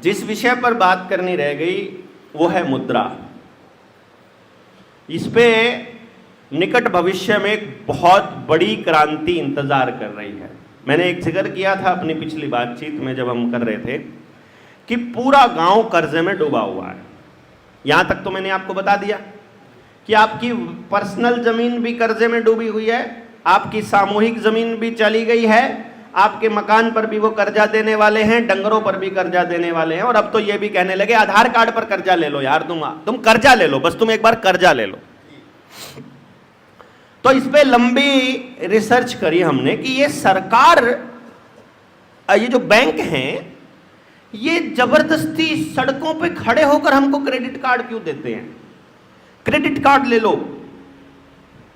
जिस विषय पर बात करनी रह गई वो है मुद्रा। इस पे निकट भविष्य में एक बहुत बड़ी क्रांति इंतजार कर रही है। मैंने एक जिक्र किया था अपनी पिछली बातचीत में जब हम कर रहे थे कि पूरा गांव कर्जे में डूबा हुआ है। यहां तक तो मैंने आपको बता दिया कि आपकी पर्सनल जमीन भी कर्जे में डूबी हुई है, आपकी सामूहिक जमीन भी चली गई है, आपके मकान पर भी वो कर्जा देने वाले हैं, डंगरों पर भी कर्जा देने वाले हैं, और अब तो ये भी कहने लगे आधार कार्ड पर कर्जा ले लो यार, तुम कर्जा ले लो, बस तुम एक बार कर्जा ले लो। तो इस पे लंबी रिसर्च करी हमने कि ये सरकार, ये जो बैंक हैं, ये जबरदस्ती सड़कों पे खड़े होकर हमको क्रेडिट कार्ड क्यों देते हैं। क्रेडिट कार्ड ले लो,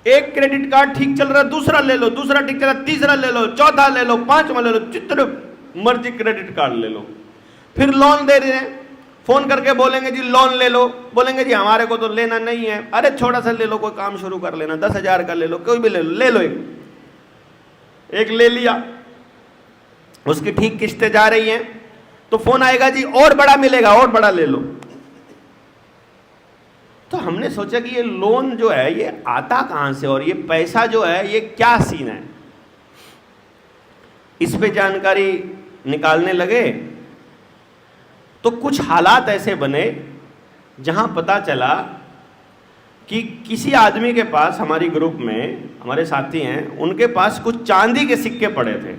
एक क्रेडिट कार्ड ठीक चल रहा है, दूसरा ले लो, दूसरा ठीक चल रहा है, तीसरा ले लो, चौथा ले लो, पांचवा ले लो, जितने मर्जी क्रेडिट कार्ड ले लो। फिर लोन दे रहे हैं, फोन करके बोलेंगे जी लोन ले लो, बोलेंगे जी हमारे को तो लेना नहीं है। अरे छोटा सा ले लो, कोई काम शुरू कर लेना, 10,000 का ले लो, कोई भी ले लो एक ले लिया, उसकी ठीक किस्तें जा रही हैं, तो फोन आएगा जी और बड़ा मिलेगा, और बड़ा ले लो। तो हमने सोचा कि ये लोन जो है ये आता कहां से, और ये पैसा जो है ये क्या सीन है। इस पे जानकारी निकालने लगे तो कुछ हालात ऐसे बने जहां पता चला कि किसी आदमी के पास, हमारी ग्रुप में हमारे साथी हैं, उनके पास कुछ चांदी के सिक्के पड़े थे।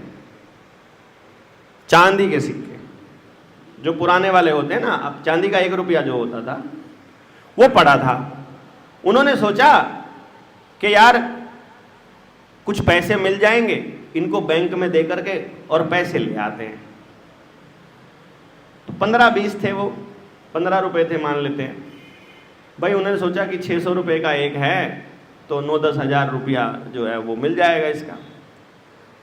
चांदी के सिक्के जो पुराने वाले होते हैं ना, अब चांदी का 1 रुपया जो होता था वो पड़ा था। उन्होंने सोचा कि यार कुछ पैसे मिल जाएंगे, इनको बैंक में दे करके और पैसे ले आते हैं। तो 15-20 थे, वो 15 रुपए थे मान लेते हैं भाई। उन्होंने सोचा कि 600 रुपये का एक है तो 9-10 हज़ार रुपया जो है वो मिल जाएगा इसका।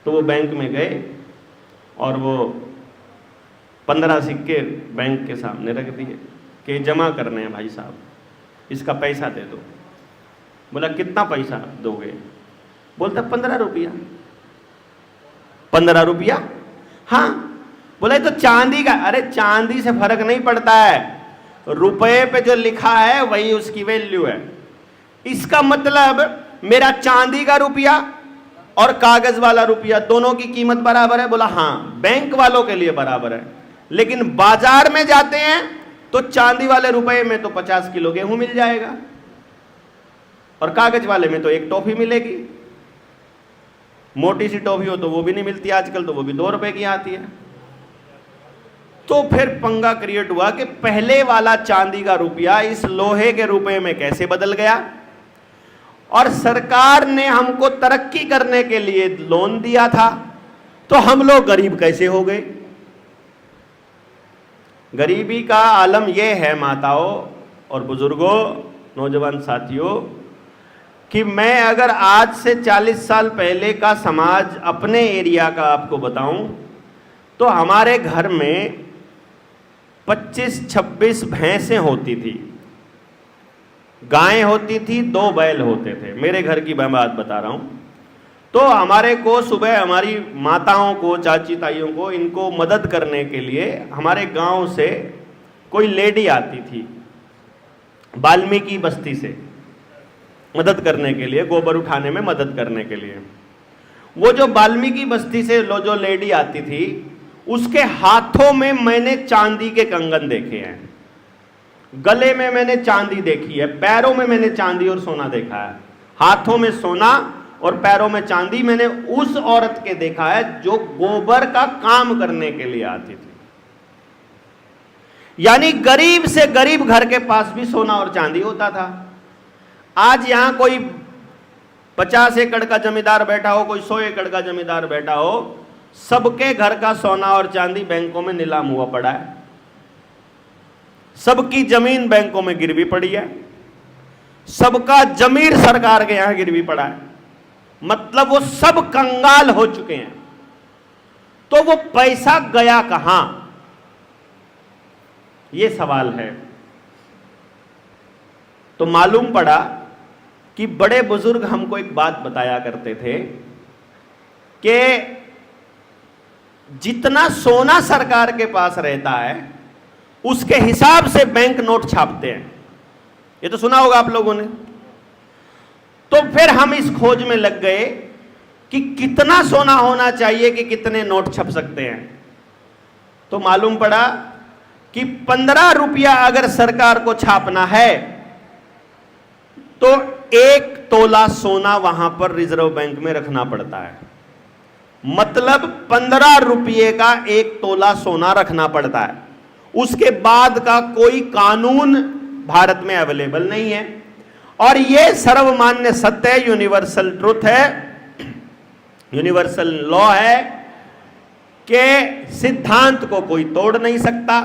तो वो बैंक में गए और वो 15 सिक्के बैंक के सामने रख दिए कि जमा करने हैं भाई साहब, इसका पैसा दे दो। बोला कितना पैसा दोगे? बोलता 15 रुपया। 15 रुपया? हाँ। बोला तो चांदी का। अरे चांदी से फर्क नहीं पड़ता है, रुपए पे जो लिखा है वही उसकी वैल्यू है। इसका मतलब मेरा चांदी का रुपया और कागज वाला रुपया दोनों की कीमत बराबर है? बोला हाँ, बैंक वालों के लिए बराबर है, लेकिन बाजार में जाते हैं तो चांदी वाले रुपए में तो 50 किलो गेहूं मिल जाएगा और कागज वाले में तो एक टॉफी मिलेगी। मोटी सी टॉफी हो तो वो भी नहीं मिलती आजकल, तो वो भी 2 रुपए की आती है। तो फिर पंगा क्रिएट हुआ कि पहले वाला चांदी का रुपया इस लोहे के रुपए में कैसे बदल गया, और सरकार ने हमको तरक्की करने के लिए लोन दिया था, तो हम लोग गरीब कैसे हो गए। गरीबी का आलम यह है माताओं और बुजुर्गों, नौजवान साथियों, कि मैं अगर आज से 40 साल पहले का समाज अपने एरिया का आपको बताऊं तो हमारे घर में 25-26 भैंसें होती थी, गायें होती थी, 2 बैल होते थे। मेरे घर की मैं बात बता रहा हूं। तो हमारे को सुबह हमारी माताओं को, चाची ताइयों को, इनको मदद करने के लिए हमारे गांव से कोई लेडी आती थी, वाल्मीकि बस्ती से मदद करने के लिए, गोबर उठाने में मदद करने के लिए। वो जो वाल्मीकि बस्ती से जो लेडी आती थी, उसके हाथों में मैंने चांदी के कंगन देखे हैं, गले में मैंने चांदी देखी है, पैरों में मैंने चांदी और सोना देखा है। हाथों में सोना और पैरों में चांदी मैंने उस औरत के देखा है जो गोबर का काम करने के लिए आती थी। यानी गरीब से गरीब घर के पास भी सोना और चांदी होता था। आज यहां कोई 50 एकड़ का जमींदार बैठा हो, कोई 100 एकड़ का जमींदार बैठा हो, सबके घर का सोना और चांदी बैंकों में नीलाम हुआ पड़ा है। सबकी जमीन बैंकों में गिरवी पड़ी है, सबका जमीर सरकार के यहां गिरवी पड़ा है। मतलब वो सब कंगाल हो चुके हैं। तो वो पैसा गया कहां, ये सवाल है। तो मालूम पड़ा कि बड़े बुजुर्ग हमको एक बात बताया करते थे कि जितना सोना सरकार के पास रहता है उसके हिसाब से बैंक नोट छापते हैं। ये तो सुना होगा आप लोगों ने। तो फिर हम इस खोज में लग गए कि कितना सोना होना चाहिए कि कितने नोट छप सकते हैं। तो मालूम पड़ा कि 15 रुपया अगर सरकार को छापना है तो 1 तोला सोना वहां पर रिजर्व बैंक में रखना पड़ता है। मतलब 15 रुपये का 1 तोला सोना रखना पड़ता है। उसके बाद का कोई कानून भारत में अवेलेबल नहीं है। और यह सर्वमान्य सत्य है, यूनिवर्सल ट्रुथ है, यूनिवर्सल लॉ है कि सिद्धांत को कोई तोड़ नहीं सकता।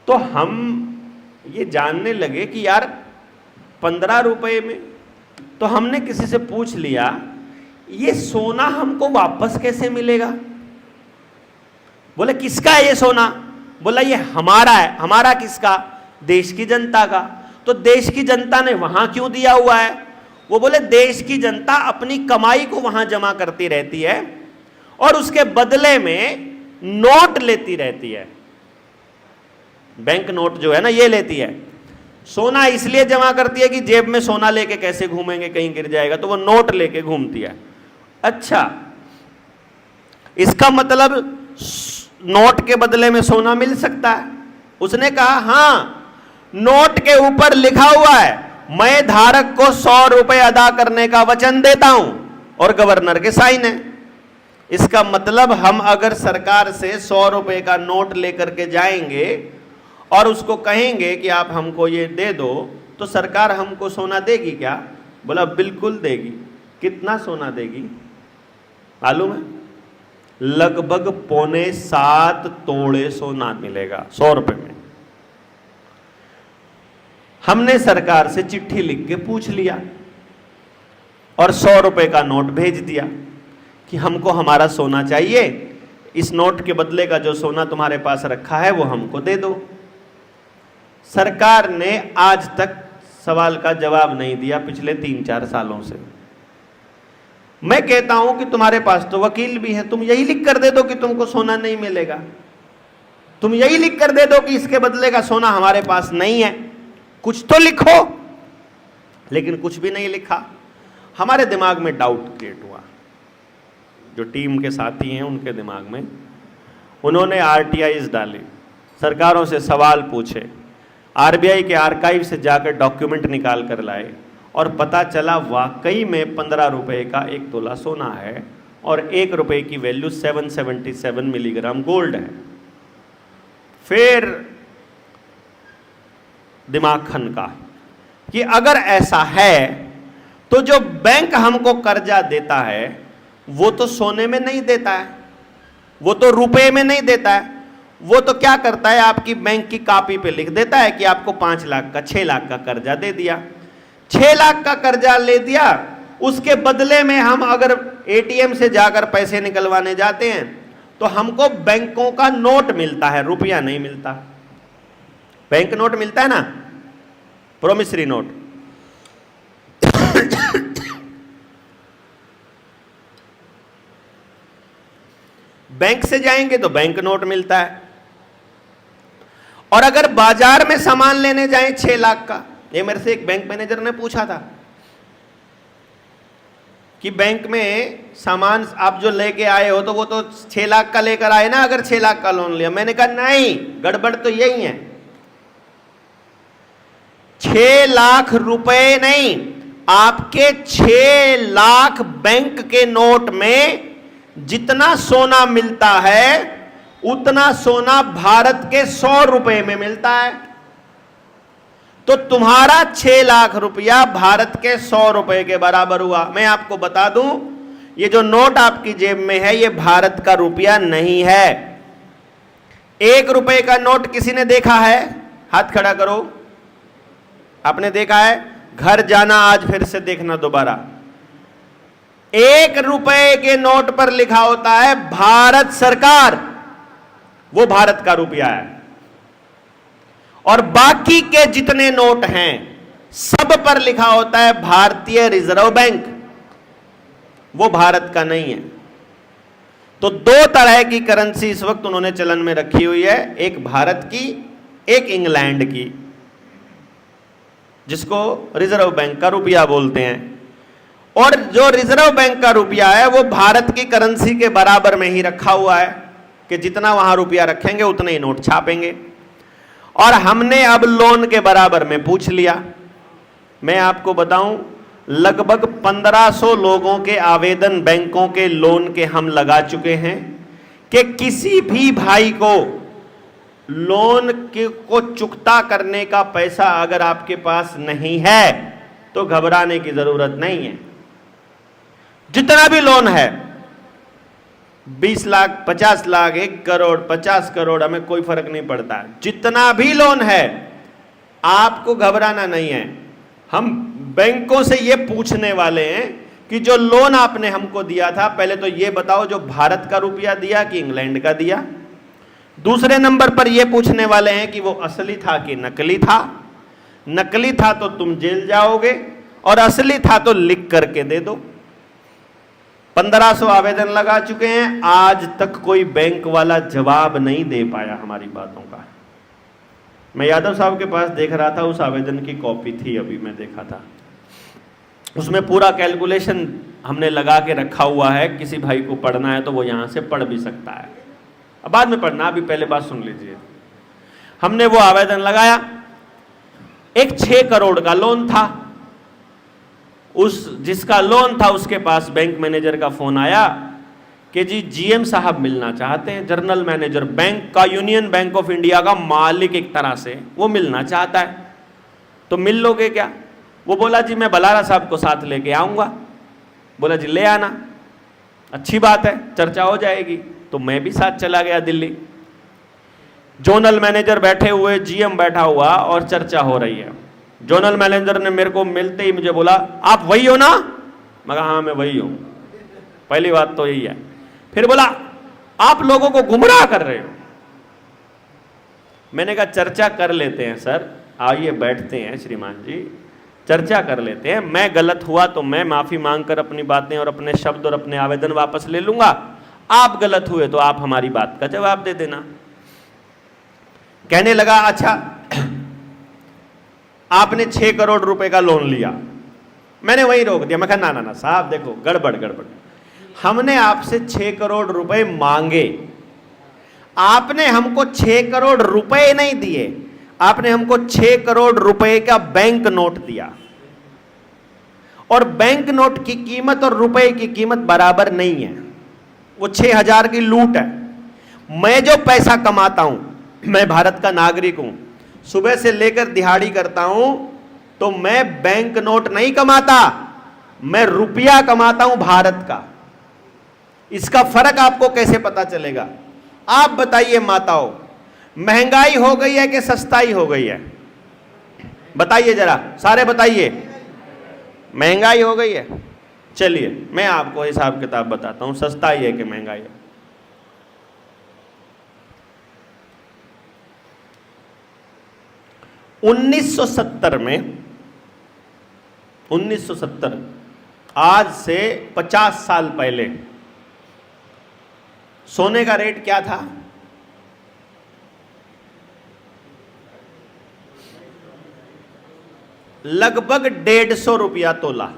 तो हम ये जानने लगे कि यार 15 रुपए में, तो हमने किसी से पूछ लिया ये सोना हमको वापस कैसे मिलेगा। बोले किसका है ये सोना। बोला ये हमारा है। हमारा किसका? देश की जनता का। तो देश की जनता ने वहां क्यों दिया हुआ है? वो बोले देश की जनता अपनी कमाई को वहां जमा करती रहती है और उसके बदले में नोट लेती रहती है। बैंक नोट जो है ना ये लेती है। सोना इसलिए जमा करती है कि जेब में सोना लेके कैसे घूमेंगे, कहीं गिर जाएगा, तो वो नोट लेके घूमती है। अच्छा, इसका मतलब नोट के बदले में सोना मिल सकता है? उसने कहा हाँ, नोट के ऊपर लिखा हुआ है मैं धारक को 100 रुपए अदा करने का वचन देता हूं और गवर्नर के साइन है। इसका मतलब हम अगर सरकार से 100 रुपए का नोट लेकर के जाएंगे और उसको कहेंगे कि आप हमको ये दे दो, तो सरकार हमको सोना देगी क्या? बोला बिल्कुल देगी। कितना सोना देगी मालूम है? लगभग 6.25 तोड़े सोना मिलेगा 100 रुपए में। हमने सरकार से चिट्ठी लिख के पूछ लिया और 100 रुपए का नोट भेज दिया कि हमको हमारा सोना चाहिए, इस नोट के बदले का जो सोना तुम्हारे पास रखा है वो हमको दे दो। सरकार ने आज तक सवाल का जवाब नहीं दिया पिछले 3-4 सालों से। मैं कहता हूं कि तुम्हारे पास तो वकील भी है, तुम यही लिख कर दे दो कि तुमको सोना नहीं मिलेगा। तुम यही लिख कर दे दो कि इसके बदले का सोना हमारे पास नहीं है। कुछ तो लिखो। लेकिन कुछ भी नहीं लिखा। हमारे दिमाग में डाउट क्रिएट हुआ, जो टीम के साथी हैं उनके दिमाग में। उन्होंने आरटीआईज डाले, सरकारों से सवाल पूछे, आरबीआई के आर्काइव से जाकर डॉक्यूमेंट निकाल कर लाए और पता चला वाकई में 15 रुपए का 1 तोला सोना है और 1 रुपए की वैल्यू 777 मिलीग्राम गोल्ड है। फिर दिमाग खनका कि अगर ऐसा है तो जो बैंक हमको कर्जा देता है वो तो सोने में नहीं देता है, वो तो रुपए में नहीं देता है। वो तो क्या करता है, आपकी बैंक की कॉपी पे लिख देता है कि आपको 5 लाख का 6 लाख का कर्जा दे दिया। 6 लाख का कर्जा ले दिया, उसके बदले में हम अगर एटीएम से जाकर पैसे निकलवाने जाते हैं तो हमको बैंकों का नोट मिलता है, रुपया नहीं मिलता। बैंक नोट मिलता है ना, प्रोमिसरी नोट। बैंक से जाएंगे तो बैंक नोट मिलता है। और अगर बाजार में सामान लेने जाएं 6 लाख का, ये मेरे से एक बैंक मैनेजर ने पूछा था कि बैंक में सामान आप जो लेके आए हो तो वो तो 6 लाख का लेकर आए ना, अगर 6 लाख का लोन लिया। मैंने कहा नहीं, गड़बड़ तो यही है। 6 लाख रुपए नहीं, आपके 6 लाख बैंक के नोट में जितना सोना मिलता है उतना सोना भारत के 100 रुपए में मिलता है। तो तुम्हारा 6 लाख रुपया भारत के 100 रुपए के बराबर हुआ। मैं आपको बता दूं, ये जो नोट आपकी जेब में है ये भारत का रुपया नहीं है। 1 रुपए का नोट किसी ने देखा है? हाथ खड़ा करो। आपने देखा है? घर जाना आज फिर से देखना दोबारा। 1 रुपए के नोट पर लिखा होता है भारत सरकार, वो भारत का रुपया है। और बाकी के जितने नोट हैं सब पर लिखा होता है भारतीय रिजर्व बैंक, वो भारत का नहीं है। तो दो तरह की करेंसी इस वक्त उन्होंने चलन में रखी हुई है, एक भारत की, एक इंग्लैंड की, जिसको रिजर्व बैंक का रुपया बोलते हैं। और जो रिजर्व बैंक का रुपया है वो भारत की करेंसी के बराबर में ही रखा हुआ है कि जितना वहां रुपया रखेंगे उतने ही नोट छापेंगे। और हमने अब लोन के बराबर में पूछ लिया। मैं आपको बताऊं, लगभग 1500 लोगों के आवेदन बैंकों के लोन के हम लगा चुके हैं कि किसी भी भाई को लोन को चुकता करने का पैसा अगर आपके पास नहीं है तो घबराने की जरूरत नहीं है। जितना भी लोन है, 20 लाख, 50 लाख, 1 करोड़, 50 करोड़, हमें कोई फर्क नहीं पड़ता। जितना भी लोन है आपको घबराना नहीं है। हम बैंकों से ये पूछने वाले हैं कि जो लोन आपने हमको दिया था, पहले तो ये बताओ जो भारत का रुपया दिया कि इंग्लैंड का दिया। दूसरे नंबर पर ये पूछने वाले हैं कि वो असली था कि नकली था। नकली था तो तुम जेल जाओगे और असली था तो लिख करके दे दो। 1500 आवेदन लगा चुके हैं, आज तक कोई बैंक वाला जवाब नहीं दे पाया हमारी बातों का। मैं यादव साहब के पास देख रहा था, उस आवेदन की कॉपी थी, अभी मैं देखा था, उसमें पूरा कैलकुलेशन हमने लगा के रखा हुआ है। किसी भाई को पढ़ना है तो वो यहां से पढ़ भी सकता है। अब बाद में पढ़ना, अभी पहले बात सुन लीजिए। हमने वो आवेदन लगाया, एक 6 करोड़ का लोन था। उस जिसका लोन था उसके पास बैंक मैनेजर का फोन आया कि जी जीएम साहब मिलना चाहते हैं, जनरल मैनेजर बैंक का, यूनियन बैंक ऑफ इंडिया का मालिक एक तरह से, वो मिलना चाहता है, तो मिल लोगे क्या? वो बोला जी मैं बलारा साहब को साथ लेके आऊंगा। बोला जी ले आना, अच्छी बात है, चर्चा हो जाएगी। तो मैं भी साथ चला गया दिल्ली। जोनल मैनेजर बैठे हुए, जीएम बैठा हुआ और चर्चा हो रही है। जोनल मैनेजर ने मेरे को मिलते ही मुझे बोला आप वही हो ना? मैं कहा हाँ मैं वही हूं। पहली बात तो यही है। फिर बोला आप लोगों को गुमराह कर रहे हो। मैंने कहा चर्चा कर लेते हैं सर, आइए बैठते हैं श्रीमान जी, चर्चा कर लेते हैं। मैं गलत हुआ तो मैं माफी मांगकर अपनी बातें और अपने शब्द और अपने आवेदन वापस ले लूंगा। आप गलत हुए तो आप हमारी बात का जवाब दे देना। कहने लगा अच्छा आपने 6 करोड़ रुपए का लोन लिया। मैंने वही रोक दिया। मैं कहा ना ना ना साहब देखो गड़बड़ गड़बड़, हमने आपसे 6 करोड़ रुपए मांगे, आपने हमको 6 करोड़ रुपए नहीं दिए, आपने हमको 6 करोड़ रुपए का बैंक नोट दिया। और बैंक नोट की कीमत और रुपए की कीमत बराबर नहीं है, वो 6000 की लूट है। मैं जो पैसा कमाता हूं, मैं भारत का नागरिक हूं, सुबह से लेकर दिहाड़ी करता हूं, तो मैं बैंक नोट नहीं कमाता, मैं रुपया कमाता हूं भारत का। इसका फर्क आपको कैसे पता चलेगा? आप बताइए माताओं, महंगाई हो गई है कि सस्ताई हो गई है? बताइए जरा, सारे बताइए। महंगाई हो गई है। चलिए मैं आपको हिसाब किताब बताता हूं, सस्ताई है कि महंगाई है। में 1970, आज से 50 साल पहले सोने का रेट क्या था? लगभग 150 रुपया तोला।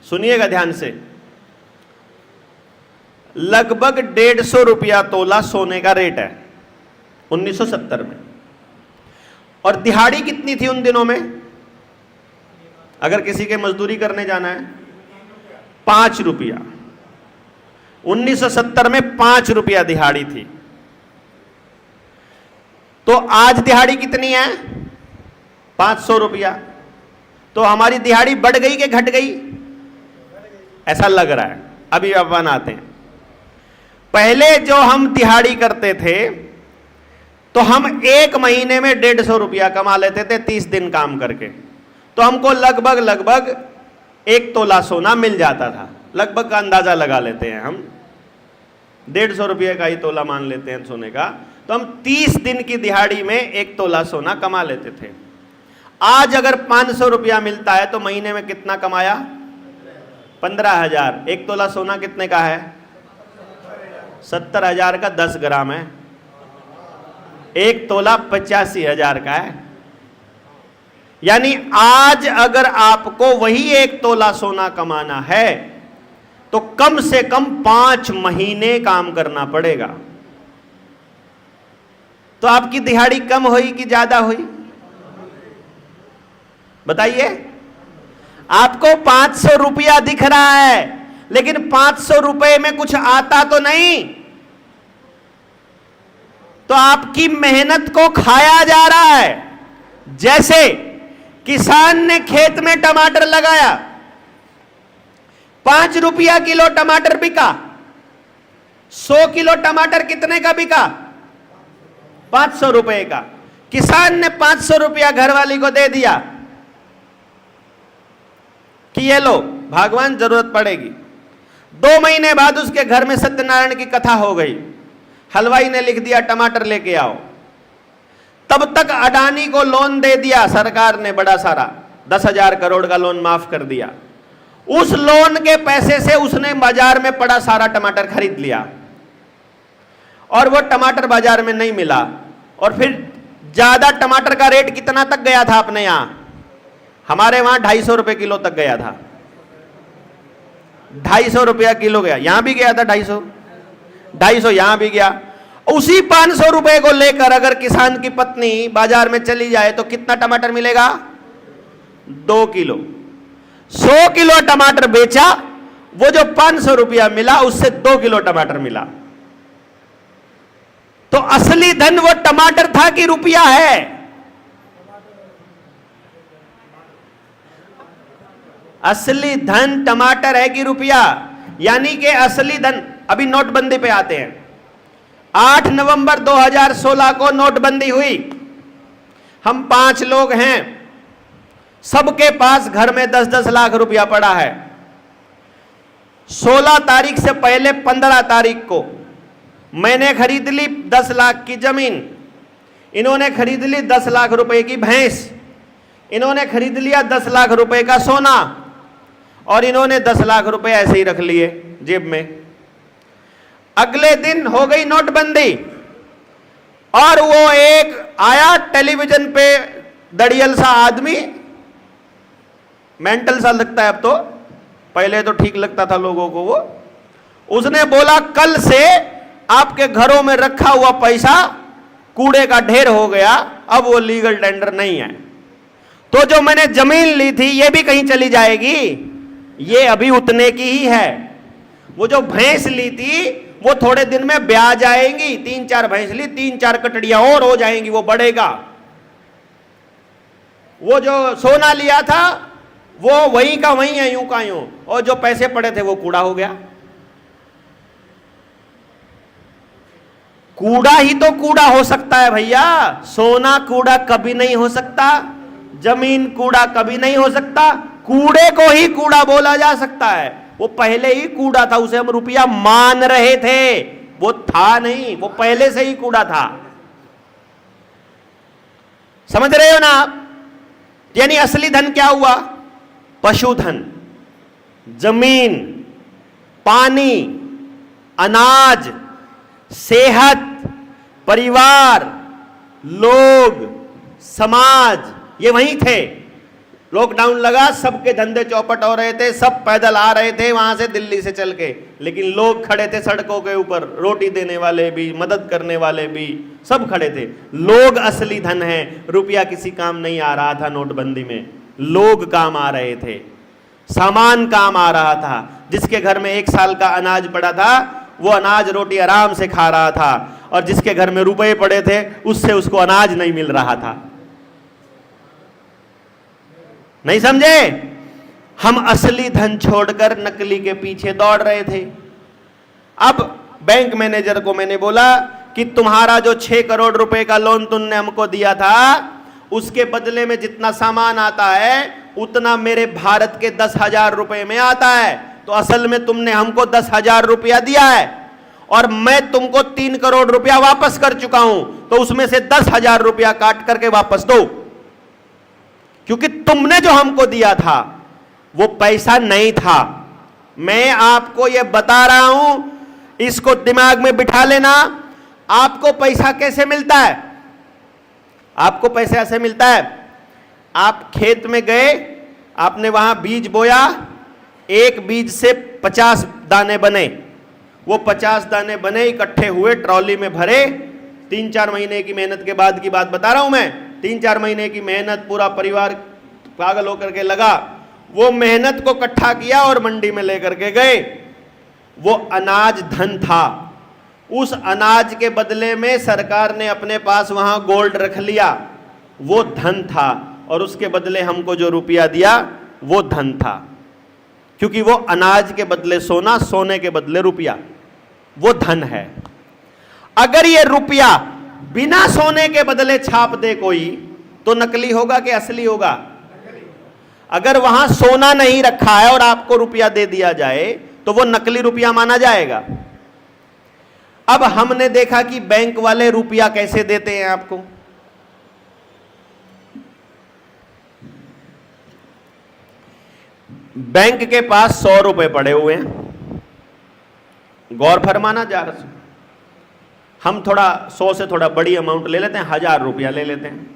सुनिएगा ध्यान से, लगभग 150 रुपया तोला सोने का रेट है 1970 में। और दिहाड़ी कितनी थी उन दिनों में? अगर किसी के मजदूरी करने जाना है 5 रुपया। 1970 में 5 रुपया दिहाड़ी थी। तो आज दिहाड़ी कितनी है? 500 रुपया। तो हमारी दिहाड़ी बढ़ गई कि घट गई? ऐसा लग रहा है। अभी अपन आते हैं। पहले जो हम दिहाड़ी करते थे तो हम 1 महीने में 150 रुपया कमा लेते थे 30 दिन काम करके। तो हमको लगभग 1 तोला सोना मिल जाता था। लगभग का अंदाजा लगा लेते हैं हम, 150 रुपये का ही तोला मान लेते हैं सोने का। तो हम 30 दिन की दिहाड़ी में 1 तोला सोना कमा लेते थे। आज अगर 500 रुपया मिलता है तो महीने में कितना कमाया? 15,000। 1 तोला सोना कितने का है? 70,000 का 10 ग्राम है। 1 तोला 85,000 का है। यानी आज अगर आपको वही 1 तोला सोना कमाना है तो कम से कम 5 महीने काम करना पड़ेगा। तो आपकी दिहाड़ी कम हुई कि ज्यादा हुई? बताइए। आपको 500 रुपया दिख रहा है, लेकिन 500 रुपए में कुछ आता तो नहीं, तो आपकी मेहनत को खाया जा रहा है। जैसे किसान ने खेत में टमाटर लगाया, 5 रुपया किलो टमाटर बिका। 100 किलो टमाटर कितने का बिका? 500 रुपए का। किसान ने 500 रुपया घरवाली को दे दिया कि ये लो, भगवान जरूरत पड़ेगी। 2 महीने बाद उसके घर में सत्यनारायण की कथा हो गई। हलवाई ने लिख दिया टमाटर लेके आओ। तब तक अडानी को लोन दे दिया सरकार ने, बड़ा सारा 10,000 करोड़ का लोन माफ कर दिया। उस लोन के पैसे से उसने बाजार में बड़ा सारा टमाटर खरीद लिया और वो टमाटर बाजार में नहीं मिला। और फिर ज्यादा टमाटर का रेट कितना तक गया था अपने यहां? हमारे वहां 250 रुपए किलो तक गया था। 250 रुपया किलो गया, यहां भी गया था 250 यहां भी गया। उसी 500 रुपए को लेकर अगर किसान की पत्नी बाजार में चली जाए तो कितना टमाटर मिलेगा? 2 किलो। 100 किलो टमाटर बेचा, वो जो 500 रुपया मिला उससे 2 किलो टमाटर मिला। तो असली धन वो टमाटर था कि रुपया है? असली धन टमाटर है कि रुपया? यानी कि असली धन, अभी नोटबंदी पे आते हैं। 8 नवंबर 2016 को नोटबंदी हुई। हम 5 लोग हैं, सबके पास घर में 10-10 लाख रुपया पड़ा है। 16 तारीख से पहले 15 तारीख को मैंने खरीद ली 10 लाख की जमीन, इन्होंने खरीद ली 10 लाख रुपए की भैंस, इन्होंने खरीद लिया 10 लाख रुपए का सोना और इन्होंने 10 लाख रुपए ऐसे ही रख लिए जेब में। अगले दिन हो गई नोटबंदी और वो एक आया टेलीविजन पे दड़ियल सा आदमी, मेंटल सा लगता है अब तो, पहले तो ठीक लगता था लोगों को वो। उसने बोला कल से आपके घरों में रखा हुआ पैसा कूड़े का ढेर हो गया, अब वो लीगल टेंडर नहीं है। तो जो मैंने जमीन ली थी ये भी कहीं चली जाएगी, ये अभी उतने की ही है। वो जो भैंस ली थी वो थोड़े दिन में ब्याह जाएंगी, 3-4 भैंस ली, 3-4 कटड़ियां और हो जाएंगी, वो बढ़ेगा। वो जो सोना लिया था वो वहीं का वहीं है, यूं का यूं, और जो पैसे पड़े थे वो कूड़ा हो गया। कूड़ा ही तो कूड़ा हो सकता है भैया, सोना कूड़ा कभी नहीं हो सकता, जमीन कूड़ा कभी नहीं हो सकता। कूड़े को ही कूड़ा बोला जा सकता है। वो पहले ही कूड़ा था, उसे हम रुपया मान रहे थे, वो था नहीं, वो पहले से ही कूड़ा था। समझ रहे हो ना आप? यानी असली धन क्या हुआ? पशुधन, जमीन, पानी, अनाज, सेहत, परिवार, लोग, समाज, ये वहीं थे। लॉकडाउन लगा, सबके धंधे चौपट हो रहे थे, सब पैदल आ रहे थे वहां से दिल्ली से चल के, लेकिन लोग खड़े थे सड़कों के ऊपर, रोटी देने वाले भी, मदद करने वाले भी, सब खड़े थे। लोग असली धन है, रुपया किसी काम नहीं आ रहा था नोटबंदी में, लोग काम आ रहे थे, सामान काम आ रहा था। जिसके घर में 1 साल का अनाज पड़ा था वो अनाज रोटी आराम से खा रहा था, और जिसके घर में रुपए पड़े थे उससे उसको अनाज नहीं मिल रहा था। नहीं समझे? हम असली धन छोड़कर नकली के पीछे दौड़ रहे थे। अब बैंक मैनेजर को मैंने बोला कि तुम्हारा जो 6 करोड़ रुपए का लोन तुमने हमको दिया था उसके बदले में जितना सामान आता है उतना मेरे भारत के 10,000 रुपए में आता है, तो असल में तुमने हमको 10,000 रुपया दिया है और मैं तुमको 3 करोड़ रुपया वापस कर चुका हूं, तो उसमें से 10,000 रुपया काट करके वापस दो, क्योंकि तुमने जो हमको दिया था वो पैसा नहीं था, मैं आपको यह बता रहा हूं, इसको दिमाग में बिठा लेना। आपको पैसा कैसे मिलता है? आपको पैसा ऐसे मिलता है, आप खेत में गए, आपने वहां बीज बोया, एक बीज से 50 दाने बने, वो 50 दाने बने, इकट्ठे हुए, ट्रॉली में भरे। 3-4 महीने की मेहनत के बाद की बात बता रहा हूं मैं। 3-4 महीने की मेहनत, पूरा परिवार पागल होकर के लगा, वो मेहनत को इकट्ठा किया और मंडी में लेकर के गए। वो अनाज धन था। उस अनाज के बदले में सरकार ने अपने पास वहां गोल्ड रख लिया, वो धन था। और उसके बदले हमको जो रुपया दिया वो धन था, क्योंकि वो अनाज के बदले सोना, सोने के बदले रुपया, वो धन है। अगर ये रुपया बिना सोने के बदले छाप दे कोई, तो नकली होगा कि असली होगा? अगर वहां सोना नहीं रखा है और आपको रुपया दे दिया जाए तो वो नकली रुपया माना जाएगा। अब हमने देखा कि बैंक वाले रुपया कैसे देते हैं आपको। बैंक के पास 100 रुपए पड़े हुए हैं, गौर फरमाना जा रहा। हम थोड़ा 100 से थोड़ा बड़ी अमाउंट ले लेते हैं, 1000 रुपया ले लेते हैं।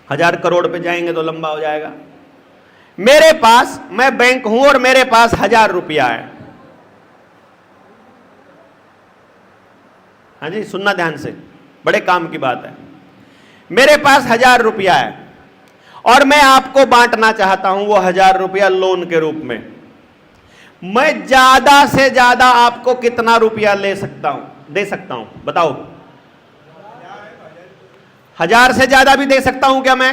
1000 करोड़ पे जाएंगे तो लंबा हो जाएगा। मेरे पास, मैं बैंक हूं और मेरे पास 1000 रुपया है। हाँ जी, सुनना ध्यान से, बड़े काम की बात है। मेरे पास 1000 रुपया है और मैं आपको बांटना चाहता हूं वो 1000 रुपया लोन के रूप में। मैं ज्यादा से ज्यादा आपको कितना रुपया दे सकता हूं बताओ? 1000 से ज्यादा भी दे सकता हूं क्या मैं?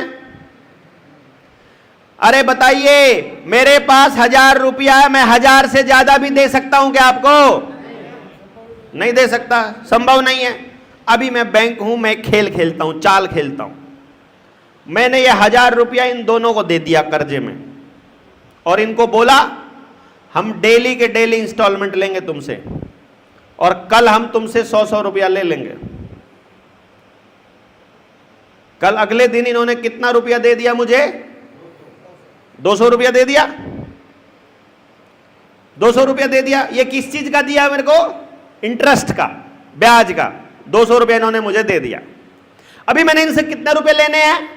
अरे बताइए, मेरे पास 1000 रुपया है, मैं 1000 से ज्यादा भी दे सकता हूं क्या आपको? नहीं दे सकता, संभव नहीं है। अभी मैं बैंक हूं, मैं खेल खेलता हूं, चाल खेलता हूं। मैंने ये 1000 रुपया इन दोनों को दे दिया कर्जे में और इनको बोला हम डेली के डेली इंस्टॉलमेंट लेंगे तुमसे और कल हम तुमसे 100-100 रुपया ले लेंगे। कल अगले दिन इन्होंने कितना रुपया दे दिया मुझे? 200 रुपया दे दिया। 200 रुपया दे दिया। ये किस चीज का दिया मेरे को? इंटरेस्ट का, ब्याज का। 200 रुपया इन्होंने मुझे दे दिया। अभी मैंने इनसे कितने रुपए लेने हैं?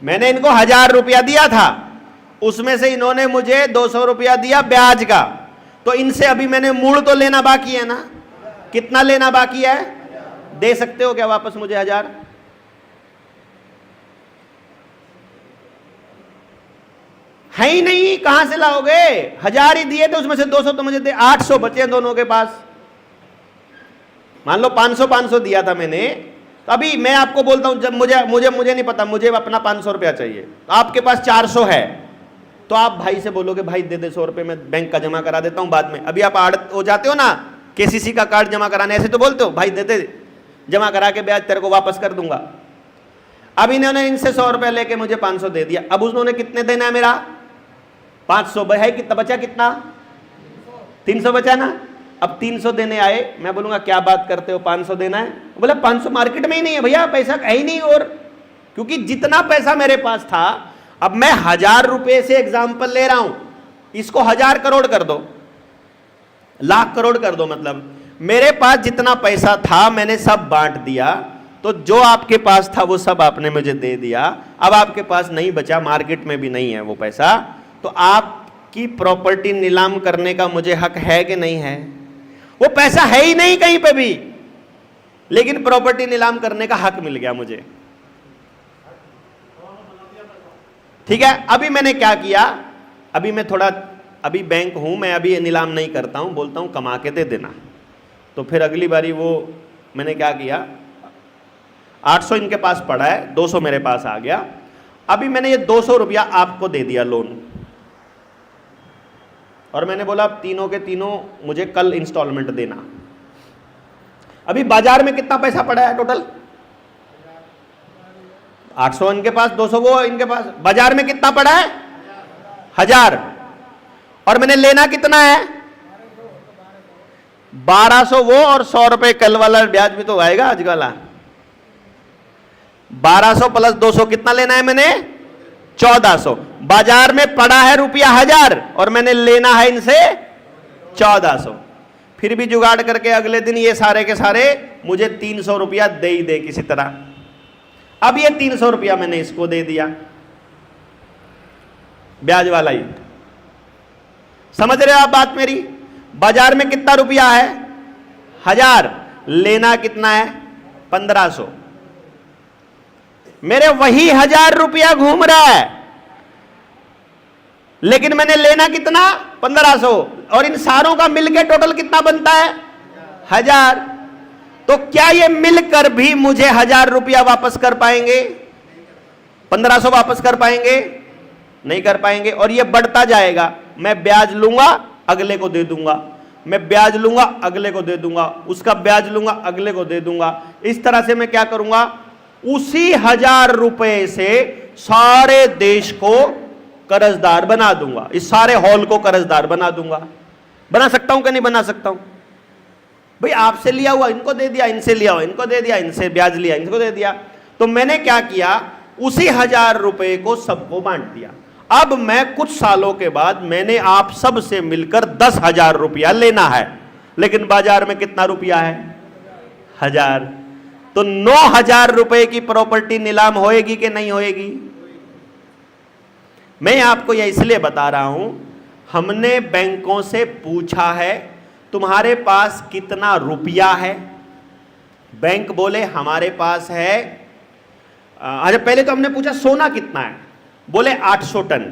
मैंने इनको 1000 रुपया दिया था, उसमें से इन्होंने मुझे 200 रुपया दिया ब्याज का। तो इनसे अभी मैंने मूल तो लेना बाकी है ना? कितना लेना बाकी है? दे सकते हो क्या वापस मुझे 1000? है ही नहीं, कहां से लाओगे? 1000 ही दिए थे, उसमें से 200 तो मुझे दे, 800 बचे दोनों के पास। मान लो 500 दिया था मैंने, तो अभी मैं आपको बोलता हूं, जब मुझे नहीं पता, मुझे अपना 500 रुपया चाहिए, तो आपके पास 400 है, तो आप भाई से बोलोगे भाई दे दे 100 रुपये, मैं बैंक का जमा करा देता हूं बाद में। अभी आप आड़ हो जाते हो ना, केसीसी का कार्ड जमा कराने, ऐसे तो बोलते हो भाई दे दे, जमा करा के ब्याज तेरे को वापस कर दूंगा। अब इन्होंने इनसे 100 रुपया लेके मुझे 500 दे दिया। अब उन्होंने कितने देना है? मेरा 500 है, कितना बचा? कितना? 300 बचा ना। अब 300 देने आए, मैं बोलूंगा क्या बात करते हो, 500 देना है? बोला 500 मार्केट में ही नहीं है भैया, पैसा है ही नहीं। और क्योंकि जितना पैसा मेरे पास था, अब मैं 1000 रुपए से एग्जाम्पल ले रहा हूं, इसको 1000 करोड़ कर दो, लाख करोड़ कर दो, मतलब मेरे पास जितना पैसा था मैंने सब बांट दिया। तो जो आपके पास था वो सब आपने मुझे दे दिया। अब आपके पास नहीं बचा, मार्केट में भी नहीं है वो पैसा, तो आपकी प्रॉपर्टी नीलाम करने का मुझे हक है कि नहीं है? वो पैसा है ही नहीं कहीं पे भी, लेकिन प्रॉपर्टी नीलाम करने का हक मिल गया मुझे। ठीक है, अभी मैंने क्या किया? अभी मैं थोड़ा, अभी बैंक हूं मैं, अभी नीलाम नहीं करता हूं, बोलता हूं कमा के दे देना। तो फिर अगली बारी वो मैंने क्या किया, 800 इनके पास पड़ा है, 200 मेरे पास आ गया। अभी मैंने ये 200 रुपया आपको दे दिया लोन, और मैंने बोला तीनों के तीनों मुझे कल इंस्टॉलमेंट देना। अभी बाजार में कितना पैसा पड़ा है टोटल? 800 इनके पास, 200 वो इनके पास, बाजार में कितना पड़ा है? 1000। और मैंने लेना कितना है? 1200 वो, और 100 रुपए कल वाला ब्याज भी तो आएगा आज वाला। 1200 प्लस 200 कितना लेना है मैंने? 1400। बाजार में पड़ा है रुपया 1000 और मैंने लेना है इनसे 1400, फिर भी जुगाड़ करके अगले दिन ये सारे के सारे मुझे 300 रुपया दे ही दे किसी तरह। अब ये 300 रुपया मैंने इसको दे दिया, ब्याज वाला ही। समझ रहे हो आप बात मेरी? बाजार में कितना रुपया है? 1000, लेना कितना है? 1500। मेरे वही 1000 रुपया घूम रहा है, लेकिन मैंने लेना कितना? 1500, और इन सारों का मिलकर टोटल कितना बनता है? 1000। तो क्या ये मिलकर भी मुझे 1000 रुपया वापस कर पाएंगे? 1500 वापस कर पाएंगे? नहीं कर पाएंगे। और ये बढ़ता जाएगा, मैं ब्याज लूंगा अगले को दे दूंगा, मैं ब्याज लूंगा अगले को दे दूंगा, उसका ब्याज लूंगा अगले को दे दूंगा। इस तरह से मैं क्या करूंगा? उसी 1000 रुपए से सारे देश को कर्जदार बना दूंगा, इस सारे हॉल को कर्जदार बना दूंगा। बना सकता हूं कि नहीं बना सकता हूं? भाई आपसे लिया हुआ इनको दे दिया, इनसे लिया हुआ इनको दे दिया, इनसे ब्याज लिया इनको दे दिया। तो मैंने क्या किया? उसी 1000 रुपए को सबको बांट दिया। अब मैं कुछ सालों के बाद मैंने आप सब से मिलकर 10,000 रुपया लेना है, लेकिन बाजार में कितना रुपया है? 1000। तो 9,000 रुपए की प्रॉपर्टी नीलाम होएगी कि नहीं होएगी? मैं आपको यह इसलिए बता रहा हूं, हमने बैंकों से पूछा है तुम्हारे पास कितना रुपया है? बैंक बोले हमारे पास है, अच्छा पहले तो हमने पूछा सोना कितना है, बोले 800 टन।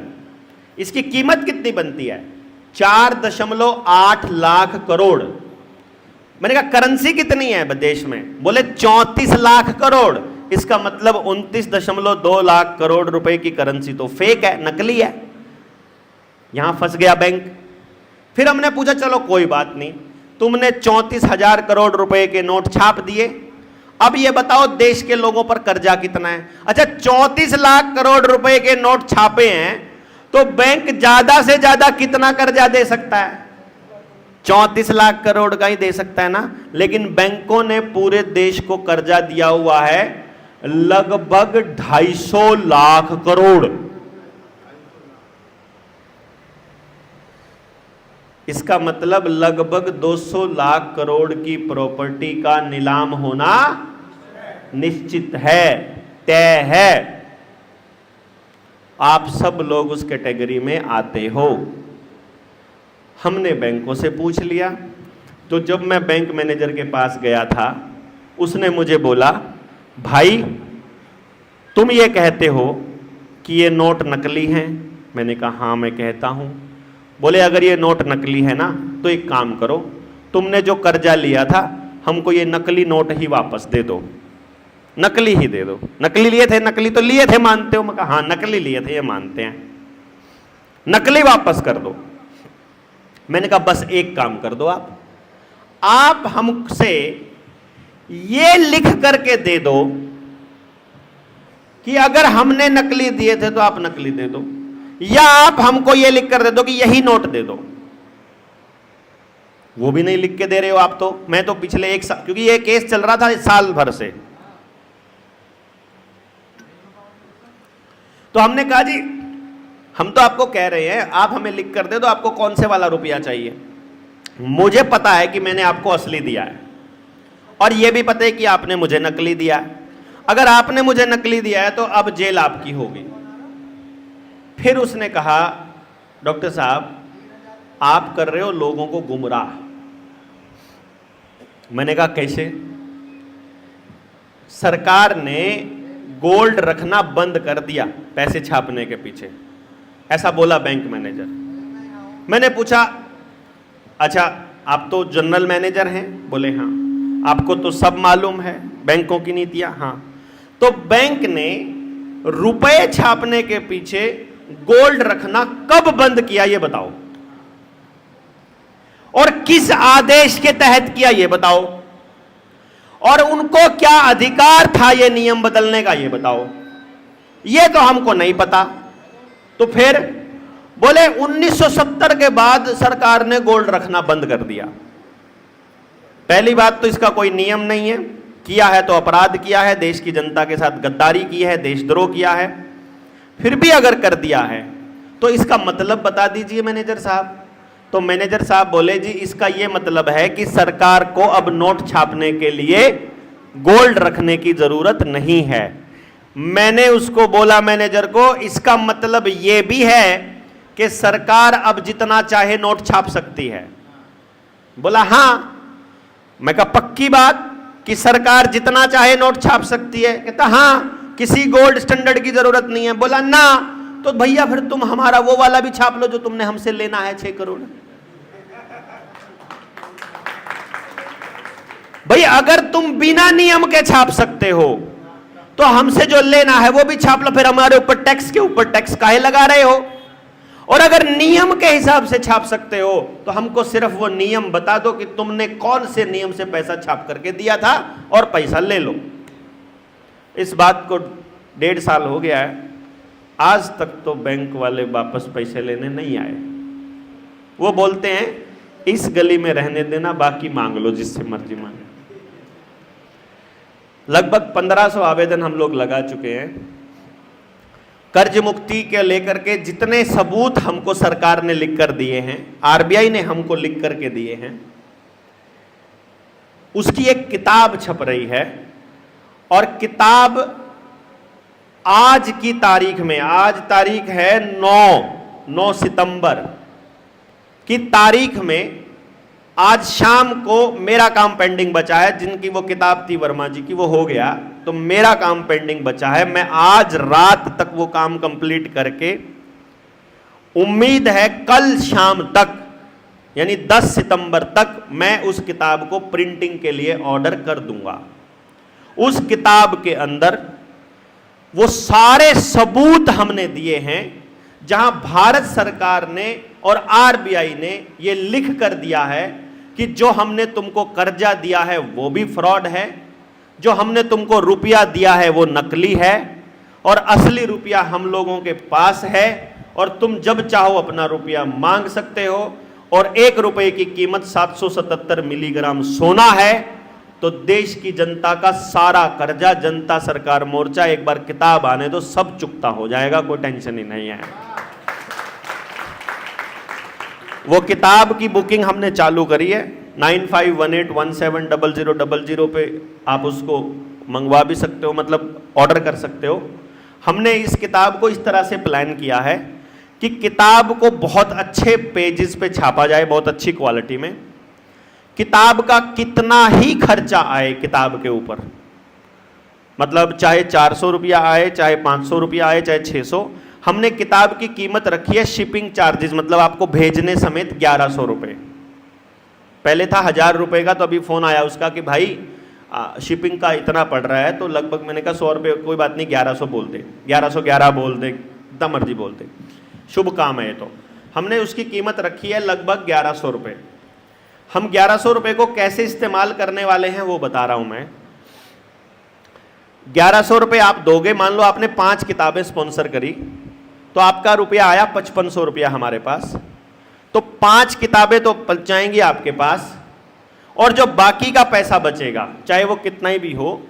इसकी कीमत कितनी बनती है? 4.8 लाख करोड़। मैंने कहा करेंसी कितनी है देश में? बोले 34 लाख करोड़। इसका मतलब 29.2 लाख करोड़ रुपए की करेंसी तो फेक है, नकली है। यहां फंस गया बैंक। फिर हमने पूछा चलो कोई बात नहीं, तुमने 34,000 करोड़ रुपए के नोट छाप दिए, अब ये बताओ देश के लोगों पर कर्जा कितना है? अच्छा 34 लाख करोड़ रुपए के नोट छापे हैं, तो बैंक ज्यादा से ज्यादा कितना कर्जा दे सकता है? 34 लाख करोड़ का ही दे सकता है ना। लेकिन बैंकों ने पूरे देश को कर्जा दिया हुआ है लगभग 250 लाख करोड़। इसका मतलब लगभग 200 लाख करोड़ की प्रॉपर्टी का नीलाम होना निश्चित है, तय है। आप सब लोग उस कैटेगरी में आते हो। हमने बैंकों से पूछ लिया। तो जब मैं बैंक मैनेजर के पास गया था, उसने मुझे बोला भाई तुम ये कहते हो कि ये नोट नकली हैं? मैंने कहा हाँ मैं कहता हूं। बोले अगर ये नोट नकली है ना तो एक काम करो, तुमने जो कर्जा लिया था हमको ये नकली नोट ही वापस दे दो, नकली ही दे दो। नकली लिए थे? नकली तो लिए थे, मानते हो? मैं कहा हाँ नकली लिए थे, ये मानते हैं, नकली वापस कर दो। मैंने कहा बस एक काम कर दो, आप हमसे ये लिख करके दे दो कि अगर हमने नकली दिए थे तो आप नकली दे दो, या आप हमको ये लिख कर दे दो कि यही नोट दे दो। वो भी नहीं लिख के दे रहे हो आप तो। मैं तो पिछले 1 साल, क्योंकि ये केस चल रहा था साल भर से, तो हमने कहा जी हम तो आपको कह रहे हैं आप हमें लिख कर दे दो आपको कौन से वाला रुपया चाहिए। मुझे पता है कि मैंने आपको असली दिया है, और यह भी पता है कि आपने मुझे नकली दिया है। अगर आपने मुझे नकली दिया है तो अब जेल आपकी होगी। फिर उसने कहा डॉक्टर साहब आप कर रहे हो लोगों को गुमराह। मैंने कहा कैसे? सरकार ने गोल्ड रखना बंद कर दिया पैसे छापने के पीछे, ऐसा बोला बैंक मैनेजर। मैंने पूछा अच्छा आप तो जनरल मैनेजर हैं? बोले हाँ। आपको तो सब मालूम है बैंकों की नीतियां? हाँ। तो बैंक ने रुपए छापने के पीछे गोल्ड रखना कब बंद किया ये बताओ, और किस आदेश के तहत किया ये बताओ, और उनको क्या अधिकार था ये नियम बदलने का ये बताओ। ये तो हमको नहीं पता। तो फिर बोले 1970 के बाद सरकार ने गोल्ड रखना बंद कर दिया। पहली बात तो इसका कोई नियम नहीं है, किया है तो अपराध किया है, देश की जनता के साथ गद्दारी की है, देशद्रोह किया है। फिर भी अगर कर दिया है तो इसका मतलब बता दीजिए मैनेजर साहब। तो मैनेजर साहब बोले जी इसका यह मतलब है कि सरकार को अब नोट छापने के लिए गोल्ड रखने की जरूरत नहीं है। मैंने उसको बोला मैनेजर को इसका मतलब यह भी है कि सरकार अब जितना चाहे नोट छाप सकती है। बोला हां। मैं कहा पक्की बात कि सरकार जितना चाहे नोट छाप सकती है? कहता हां, किसी गोल्ड स्टैंडर्ड की जरूरत नहीं है। बोला ना, तो भैया फिर तुम हमारा वो वाला भी छाप लो जो तुमने हमसे लेना है 6 करोड़। भाई अगर तुम बिना नियम के छाप सकते हो तो हमसे जो लेना है वो भी छाप लो, फिर हमारे ऊपर टैक्स के ऊपर टैक्स काहे लगा रहे हो? और अगर नियम के हिसाब से छाप सकते हो तो हमको सिर्फ वो नियम बता दो कि तुमने कौन से नियम से पैसा छाप करके दिया था और पैसा ले लो। इस बात को 1.5 साल हो गया है, आज तक तो बैंक वाले वापस पैसे लेने नहीं आए। वो बोलते हैं इस गली में रहने देना, बाकी मांग लो जिससे मर्जी मांगे। लगभग 1500 आवेदन हम लोग लगा चुके हैं। कर्ज मुक्ति के लेकर के जितने सबूत हमको सरकार ने लिख कर दिए हैं, आरबीआई ने हमको लिख करके दिए हैं, उसकी एक किताब छप रही है। और किताब आज की तारीख में, आज तारीख है 9 सितंबर की तारीख में, आज शाम को मेरा काम पेंडिंग बचा है। जिनकी वो किताब थी वर्मा जी की वो हो गया, तो मेरा काम पेंडिंग बचा है। मैं आज रात तक वो काम कंप्लीट करके, उम्मीद है कल शाम तक यानी 10 सितंबर तक मैं उस किताब को प्रिंटिंग के लिए ऑर्डर कर दूंगा। उस किताब के अंदर वो सारे सबूत हमने दिए हैं जहां भारत सरकार ने और आरबीआई ने ये लिख कर दिया है कि जो हमने तुमको कर्जा दिया है वो भी फ्रॉड है, जो हमने तुमको रुपया दिया है वो नकली है, और असली रुपया हम लोगों के पास है और तुम जब चाहो अपना रुपया मांग सकते हो। और 1 रुपए की कीमत 777 मिलीग्राम सोना है। तो देश की जनता का सारा कर्जा जनता सरकार मोर्चा, एक बार किताब आने दो सब चुकता हो जाएगा, कोई टेंशन ही नहीं है। वो किताब की बुकिंग हमने चालू करी है। 9518170000 पे आप उसको मंगवा भी सकते हो, मतलब ऑर्डर कर सकते हो। हमने इस किताब को इस तरह से प्लान किया है कि किताब को बहुत अच्छे पेजेस पे छापा जाए, बहुत अच्छी क्वालिटी में। किताब का कितना ही खर्चा आए किताब के ऊपर, मतलब चाहे 400 रुपया आए, चाहे 500 रुपया आए, चाहे 600, हमने किताब की कीमत रखी है शिपिंग चार्जेस, मतलब आपको भेजने समेत 1100 रुपये। पहले था 1000 रुपये का, तो अभी फ़ोन आया उसका कि भाई शिपिंग का इतना पड़ रहा है, तो लगभग मैंने कहा 100 रुपये, कोई बात नहीं 1100 बोल दे, 1111 बोल दे, इतना मर्जी बोल दे, शुभ काम है। तो हमने उसकी कीमत रखी है लगभग 1100 रुपये। हम 1100 रुपये को कैसे इस्तेमाल करने वाले हैं वो बता रहा हूं मैं। 1100 रुपये आप दोगे, मान लो आपने 5 किताबें स्पॉन्सर करी, तो आपका रुपया आया 5500 रुपया हमारे पास। तो 5 किताबें तो पहुंच जाएंगी आपके पास, और जो बाकी का पैसा बचेगा, चाहे वो कितना ही भी हो,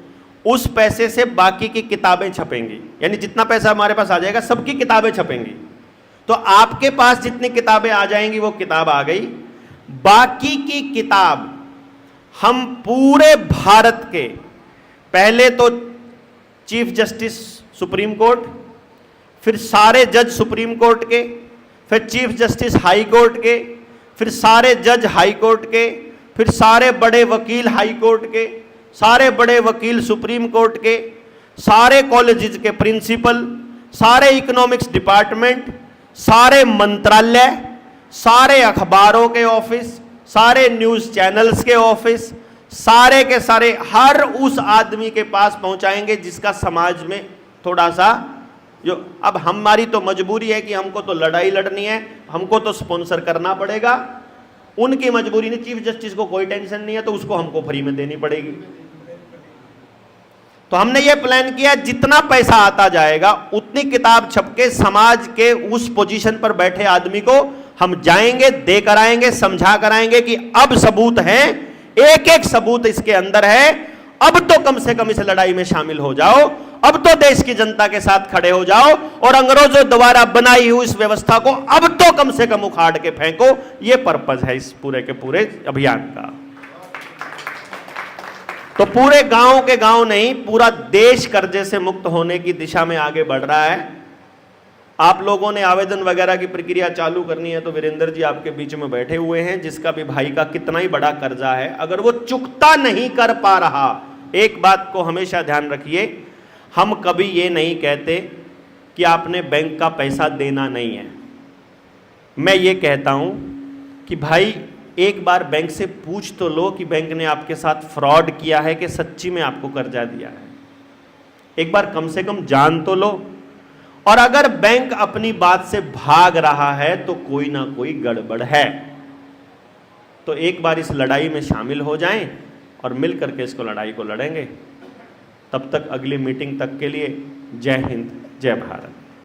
उस पैसे से बाकी की किताबें छपेंगी। यानी जितना पैसा हमारे पास आ जाएगा सबकी किताबें छपेंगी। तो आपके पास जितनी किताबें आ जाएंगी वो किताब आ गई। बाकी की किताब हम पूरे भारत के, पहले तो चीफ जस्टिस सुप्रीम कोर्ट, फिर सारे जज सुप्रीम कोर्ट के, फिर चीफ जस्टिस हाई कोर्ट के, फिर सारे जज हाई कोर्ट के, फिर सारे बड़े वकील हाई कोर्ट के, सारे बड़े वकील सुप्रीम कोर्ट के, सारे कॉलेजेस के प्रिंसिपल, सारे इकोनॉमिक्स डिपार्टमेंट, सारे मंत्रालय, सारे अखबारों के ऑफिस, सारे न्यूज़ चैनल्स के ऑफिस, सारे के सारे हर उस आदमी के पास पहुंचाएंगे जिसका समाज में थोड़ा सा जो, अब हमारी तो मजबूरी है कि हमको तो लड़ाई लड़नी है, हमको तो स्पॉन्सर करना पड़ेगा। उनकी मजबूरी नहीं, चीफ जस्टिस को कोई टेंशन नहीं है तो उसको हमको फ्री में देनी पड़ेगी। तो हमने ये प्लान किया जितना पैसा आता जाएगा उतनी किताब छपके समाज के उस पोजीशन पर बैठे आदमी को हम जाएंगे, दे कर आएंगे, समझा कर आएंगे कि अब सबूत है, एक एक सबूत इसके अंदर है, अब तो कम से कम इस लड़ाई में शामिल हो जाओ। अब तो देश की जनता के साथ खड़े हो जाओ और अंग्रेजों द्वारा बनाई हुई इस व्यवस्था को अब तो कम से कम उखाड़ के फेंको। यह पर्पज है इस पूरे के पूरे अभियान का। तो पूरे गांव के गांव नहीं, पूरा देश कर्जे से मुक्त होने की दिशा में आगे बढ़ रहा है। आप लोगों ने आवेदन वगैरह की प्रक्रिया चालू करनी है तो वीरेंद्र जी आपके बीच में बैठे हुए हैं, जिसका भी भाई का कितना ही बड़ा कर्जा है, अगर वो चुकता नहीं कर पा रहा, एक बात को हमेशा ध्यान रखिए, हम कभी ये नहीं कहते कि आपने बैंक का पैसा देना नहीं है। मैं ये कहता हूं कि भाई एक बार बैंक से पूछ तो लो कि बैंक ने आपके साथ फ्रॉड किया है कि सच्ची में आपको कर्जा दिया है। एक बार कम से कम जान तो लो। और अगर बैंक अपनी बात से भाग रहा है तो कोई ना कोई गड़बड़ है। तो एक बार इस लड़ाई में शामिल हो जाएं और मिल करके इसको लड़ाई को लड़ेंगे। तब तक अगली मीटिंग तक के लिए जय हिंद, जय भारत।